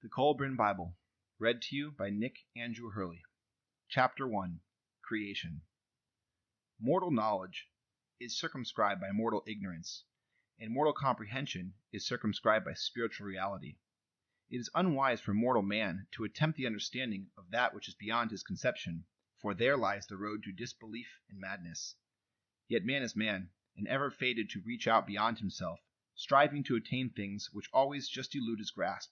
The Kolbrin Bible, read to you by Nick Andrew Hurley. Chapter 1, Creation. Mortal knowledge is circumscribed by mortal ignorance, and mortal comprehension is circumscribed by spiritual reality. It is unwise for mortal man to attempt the understanding of that which is beyond his conception, for there lies the road to disbelief and madness. Yet man is man, and ever fated to reach out beyond himself, striving to attain things which always just elude his grasp.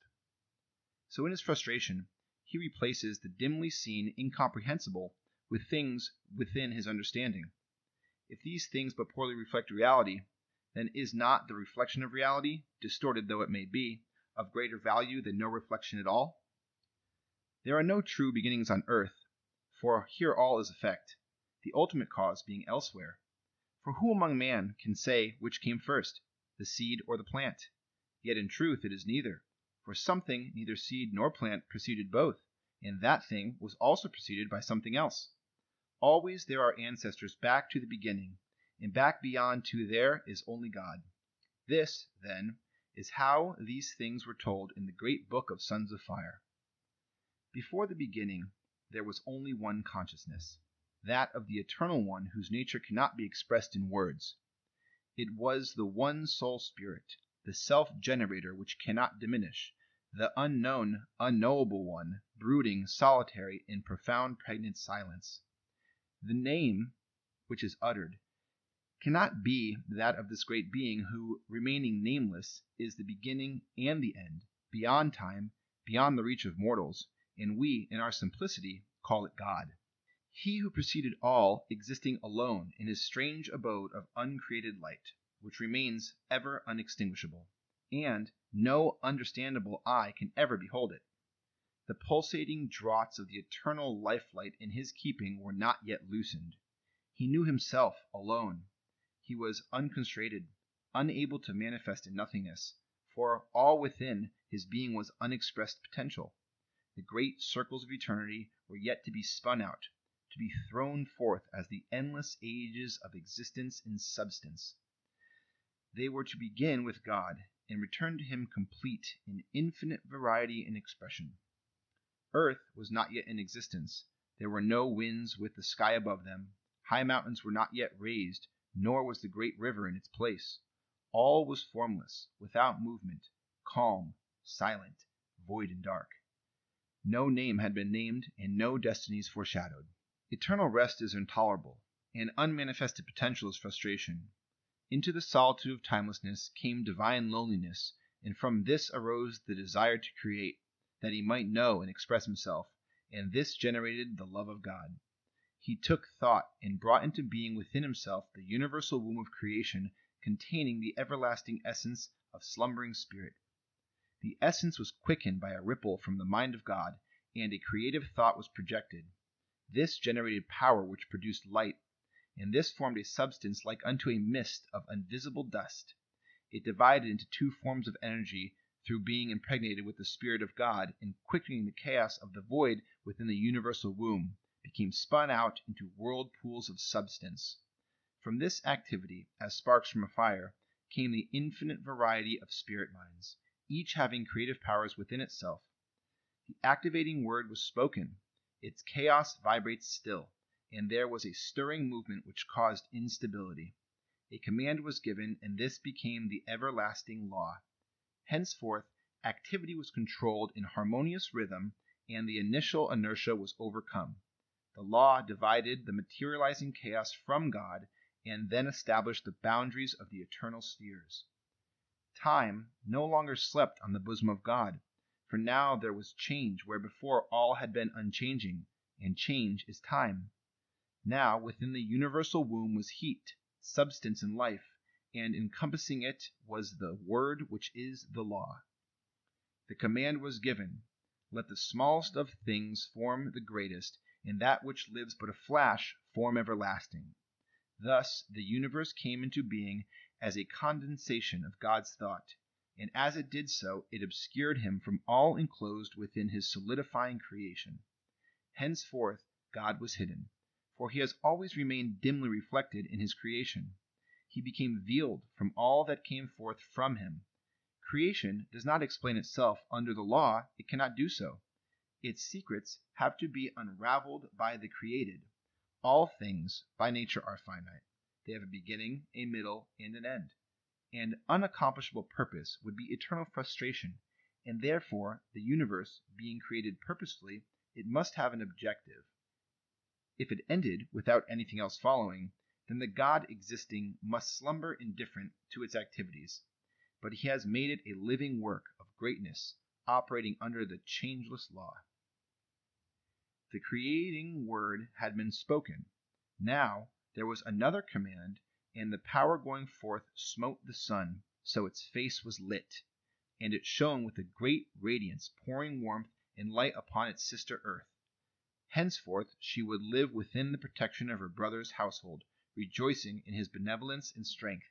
So in his frustration, he replaces the dimly seen incomprehensible with things within his understanding. If these things but poorly reflect reality, then is not the reflection of reality, distorted though it may be, of greater value than no reflection at all? There are no true beginnings on earth, for here all is effect, the ultimate cause being elsewhere. For who among man can say which came first, the seed or the plant? Yet in truth it is neither. For something, neither seed nor plant, preceded both, and that thing was also preceded by something else. Always there are ancestors back to the beginning, and back beyond to there is only God. This, then, is how these things were told in the great book of Sons of Fire. Before the beginning there was only one consciousness, that of the Eternal One whose nature cannot be expressed in words. It was the one sole Spirit, the self-generator which cannot diminish, the unknown, unknowable one, brooding, solitary, in profound pregnant silence. The name which is uttered cannot be that of this great being who, remaining nameless, is the beginning and the end, beyond time, beyond the reach of mortals, and we, in our simplicity, call it God. He who preceded all, existing alone in his strange abode of uncreated light, which remains ever unextinguishable, and no understandable eye can ever behold it. The pulsating draughts of the eternal life-light in his keeping were not yet loosened. He knew himself alone. He was unconstrained, unable to manifest in nothingness, for all within his being was unexpressed potential. The great circles of eternity were yet to be spun out, to be thrown forth as the endless ages of existence in substance. They were to begin with God, and return to him complete in infinite variety and expression. Earth was not yet in existence. There were no winds with the sky above them. High mountains were not yet raised, nor was the great river in its place. All was formless, without movement, calm, silent, void and dark. No name had been named, and no destinies foreshadowed. Eternal rest is intolerable, and unmanifested potential is frustration. Into the solitude of timelessness came divine loneliness, and from this arose the desire to create, that he might know and express himself, and this generated the love of God. He took thought and brought into being within himself the universal womb of creation, containing the everlasting essence of slumbering spirit. The essence was quickened by a ripple from the mind of God, and a creative thought was projected. This generated power which produced light, and this formed a substance like unto a mist of invisible dust. It divided into two forms of energy through being impregnated with the Spirit of God, and quickening the chaos of the void within the universal womb, became spun out into whirlpools of substance. From this activity, as sparks from a fire, came the infinite variety of spirit minds, each having creative powers within itself. The activating word was spoken. Its chaos vibrates still, and there was a stirring movement which caused instability. A command was given, and this became the everlasting law. Henceforth, activity was controlled in harmonious rhythm, and the initial inertia was overcome. The law divided the materializing chaos from God, and then established the boundaries of the eternal spheres. Time no longer slept on the bosom of God, for now there was change where before all had been unchanging, and change is time. Now within the universal womb was heat, substance, and life, and encompassing it was the word which is the law. The command was given, let the smallest of things form the greatest, and that which lives but a flash form everlasting. Thus the universe came into being as a condensation of God's thought, and as it did so, it obscured him from all enclosed within his solidifying creation. Henceforth God was hidden, for he has always remained dimly reflected in his creation. He became veiled from all that came forth from him. Creation does not explain itself. Under the law, it cannot do so. Its secrets have to be unraveled by the created. All things by nature are finite. They have a beginning, a middle, and an end. And unaccomplishable purpose would be eternal frustration, and therefore, the universe being created purposefully, it must have an objective. If it ended without anything else following, then the God existing must slumber indifferent to its activities. But he has made it a living work of greatness, operating under the changeless law. The creating word had been spoken. Now there was another command, and the power going forth smote the sun, so its face was lit, and it shone with a great radiance, pouring warmth and light upon its sister earth. Henceforth she would live within the protection of her brother's household, rejoicing in his benevolence and strength.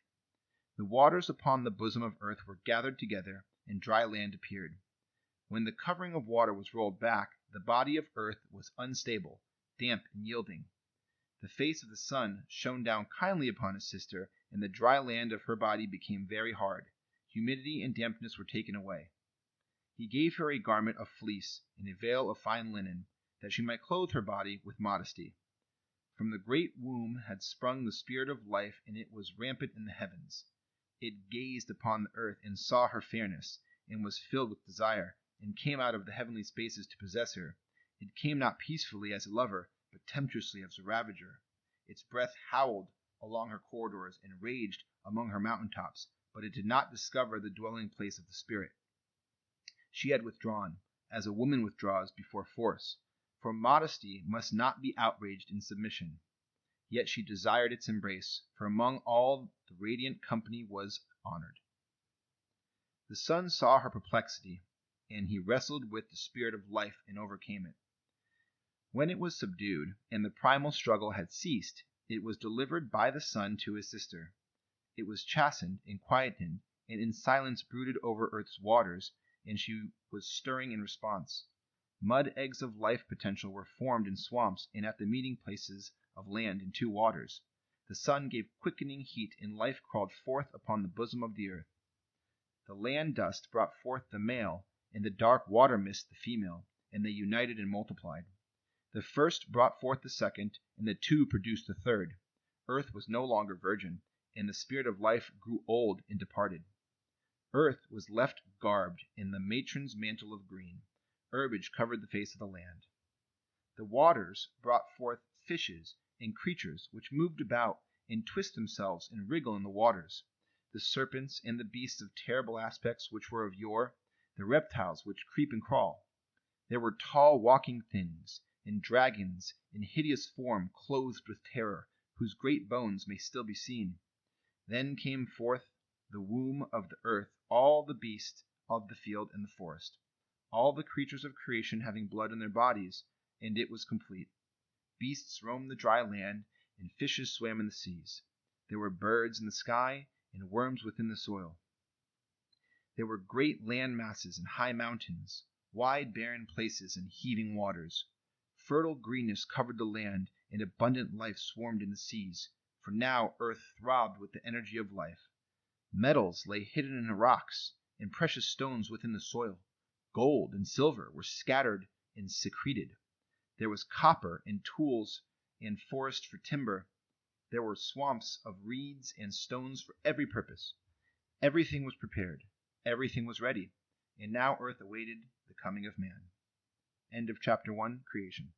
The waters upon the bosom of earth were gathered together, and dry land appeared. When the covering of water was rolled back, the body of earth was unstable, damp, and yielding. The face of the sun shone down kindly upon his sister, and the dry land of her body became very hard. Humidity and dampness were taken away. He gave her a garment of fleece and a veil of fine linen, that she might clothe her body with modesty. From the great womb had sprung the spirit of life, and it was rampant in the heavens. It gazed upon the earth and saw her fairness, and was filled with desire, and came out of the heavenly spaces to possess her. It came not peacefully as a lover, but temptuously as a ravager. Its breath howled along her corridors and raged among her mountain tops, but it did not discover the dwelling place of the spirit. She had withdrawn, as a woman withdraws before force, for modesty must not be outraged in submission. Yet she desired its embrace, for among all the radiant company was honored. The sun saw her perplexity, and he wrestled with the spirit of life and overcame it. When it was subdued, and the primal struggle had ceased, it was delivered by the sun to his sister. It was chastened and quietened, and in silence brooded over earth's waters, and she was stirring in response. Mud eggs of life potential were formed in swamps and at the meeting places of land in two waters. The sun gave quickening heat, and life crawled forth upon the bosom of the earth. The land dust brought forth the male, and the dark water mist the female, and they united and multiplied. The first brought forth the second, and the two produced the third. Earth was no longer virgin, and the spirit of life grew old and departed. Earth was left garbed in the matron's mantle of green. Herbage covered the face of the land. The waters brought forth fishes and creatures which moved about and twist themselves and wriggle in the waters. The serpents and the beasts of terrible aspects which were of yore, the reptiles which creep and crawl. There were tall walking things, and dragons in hideous form clothed with terror, whose great bones may still be seen. Then came forth the womb of the earth all the beasts of the field and the forest, all the creatures of creation having blood in their bodies, and it was complete. Beasts roamed the dry land, and fishes swam in the seas. There were birds in the sky, and worms within the soil. There were great land masses and high mountains, wide barren places and heaving waters. Fertile greenness covered the land, and abundant life swarmed in the seas, for now earth throbbed with the energy of life. Metals lay hidden in the rocks, and precious stones within the soil. Gold and silver were scattered and secreted. There was copper and tools and forest for timber. There were swamps of reeds and stones for every purpose. Everything was prepared. Everything was ready. And now earth awaited the coming of man. End of chapter 1, Creation.